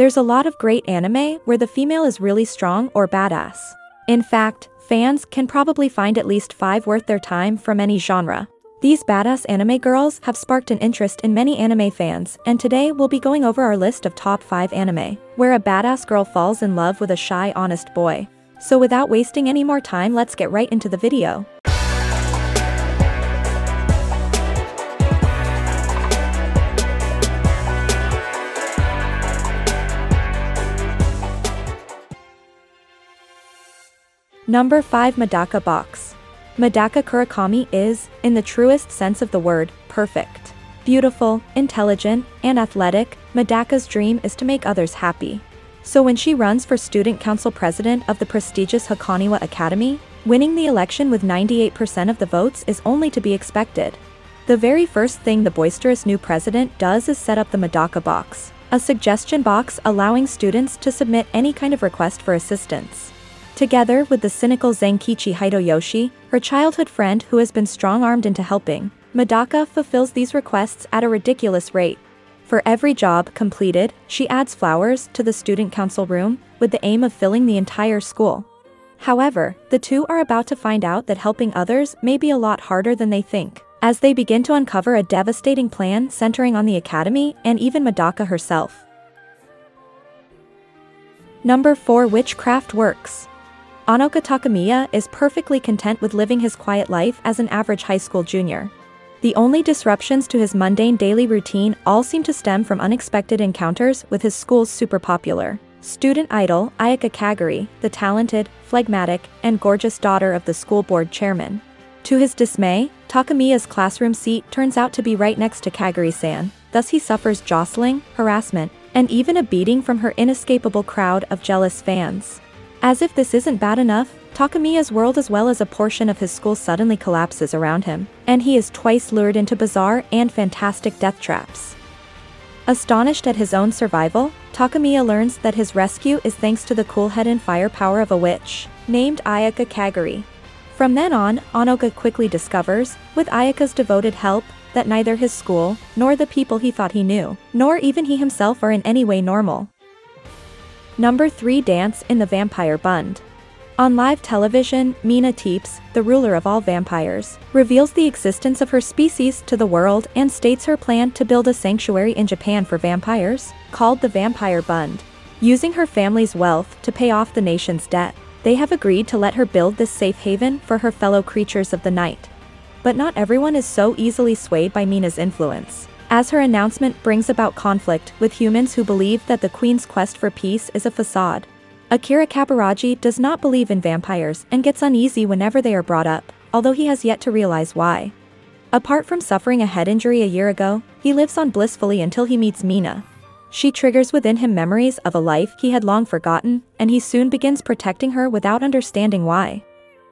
There's a lot of great anime where the female is really strong or badass. In fact, fans can probably find at least 5 worth their time from any genre. These badass anime girls have sparked an interest in many anime fans, and today we'll be going over our list of top 5 anime, where a badass girl falls in love with a shy, honest boy. So without wasting any more time, let's get right into the video. Number 5. Madoka Box. Madoka Kurakami is, in the truest sense of the word, perfect. Beautiful, intelligent, and athletic, Madoka's dream is to make others happy. So when she runs for student council president of the prestigious Hakoniwa Academy, winning the election with 98% of the votes is only to be expected. The very first thing the boisterous new president does is set up the Madoka Box, a suggestion box allowing students to submit any kind of request for assistance. Together with the cynical Zenkichi Hideyoshi, her childhood friend who has been strong-armed into helping, Madoka fulfills these requests at a ridiculous rate. For every job completed, she adds flowers to the student council room, with the aim of filling the entire school. However, the two are about to find out that helping others may be a lot harder than they think, as they begin to uncover a devastating plan centering on the academy and even Madoka herself. Number 4. Witchcraft Works. Onoka Takemiya is perfectly content with living his quiet life as an average high school junior. The only disruptions to his mundane daily routine all seem to stem from unexpected encounters with his school's super popular student idol, Ayaka Kaguri, the talented, phlegmatic, and gorgeous daughter of the school board chairman. To his dismay, Takemiya's classroom seat turns out to be right next to Kaguri-san, thus he suffers jostling, harassment, and even a beating from her inescapable crowd of jealous fans. As if this isn't bad enough, Takemiya's world as well as a portion of his school suddenly collapses around him, and he is twice lured into bizarre and fantastic death traps. Astonished at his own survival, Takemiya learns that his rescue is thanks to the cool head and firepower of a witch, named Ayaka Kaguri. From then on, Onoka quickly discovers, with Ayaka's devoted help, that neither his school, nor the people he thought he knew, nor even he himself are in any way normal. Number 3. Dance in the Vampire Bund. On live television, Mina Teeps, the ruler of all vampires, reveals the existence of her species to the world and states her plan to build a sanctuary in Japan for vampires, called the Vampire Bund. Using her family's wealth to pay off the nation's debt, they have agreed to let her build this safe haven for her fellow creatures of the night. But not everyone is so easily swayed by Mina's influence, as her announcement brings about conflict with humans who believe that the Queen's quest for peace is a facade. Akira Kaburaji does not believe in vampires and gets uneasy whenever they are brought up, although he has yet to realize why. Apart from suffering a head injury a year ago, he lives on blissfully until he meets Mina. She triggers within him memories of a life he had long forgotten, and he soon begins protecting her without understanding why.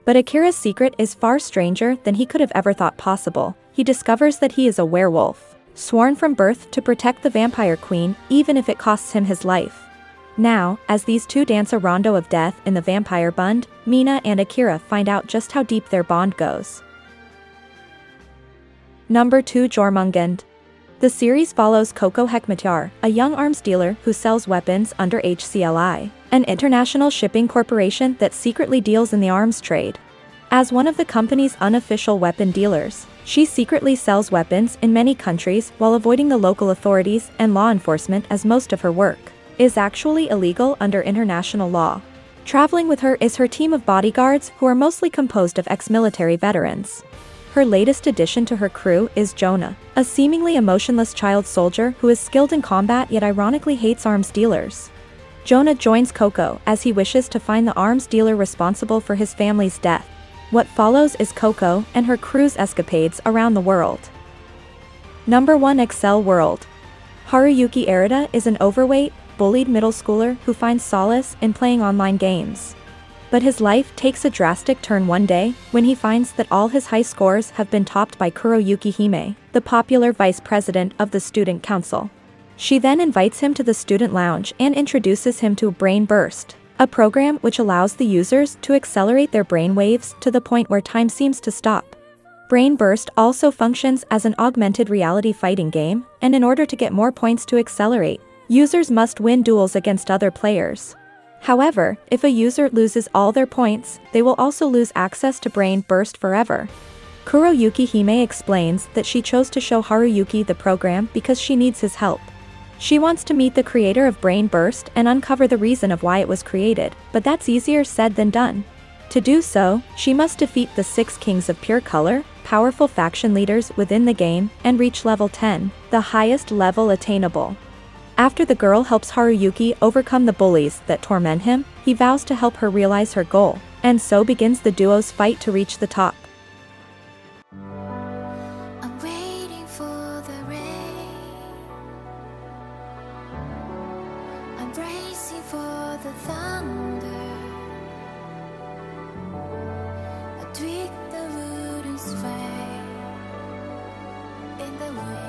But Akira's secret is far stranger than he could have ever thought possible. He discovers that he is a werewolf, sworn from birth to protect the vampire queen, even if it costs him his life. Now, as these two dance a rondo of death in the Vampire Bund, Mina and Akira find out just how deep their bond goes. Number 2. Jormungand. The series follows Koko Hekmatyar, a young arms dealer who sells weapons under HCLI, an international shipping corporation that secretly deals in the arms trade. As one of the company's unofficial weapon dealers, she secretly sells weapons in many countries while avoiding the local authorities and law enforcement, as most of her work is actually illegal under international law. Traveling with her is her team of bodyguards who are mostly composed of ex-military veterans. Her latest addition to her crew is Jonah, a seemingly emotionless child soldier who is skilled in combat yet ironically hates arms dealers. Jonah joins Koko as he wishes to find the arms dealer responsible for his family's death. What follows is Koko and her crew's escapades around the world. Number 1. Excel World. Haruyuki Arita is an overweight, bullied middle schooler who finds solace in playing online games. But his life takes a drastic turn one day when he finds that all his high scores have been topped by Kuroyuki Hime, the popular vice president of the student council. She then invites him to the student lounge and introduces him to Brain Burst, a program which allows the users to accelerate their brain waves to the point where time seems to stop. Brain Burst also functions as an augmented reality fighting game, and in order to get more points to accelerate, Users must win duels against other players. However, if a user loses all their points, they will also lose access to Brain Burst forever. Kuroyuki Hime explains that she chose to show Haruyuki the program because she needs his help. She wants to meet the creator of Brain Burst and uncover the reason of why it was created, but that's easier said than done. To do so, she must defeat the 6 Kings of Pure Color, powerful faction leaders within the game, and reach level 10, the highest level attainable. After the girl helps Haruyuki overcome the bullies that torment him, he vows to help her realize her goal, and so begins the duo's fight to reach the top. I'm waiting for the rain. I'm bracing for the thunder. I tweak the wooden sway in the wind.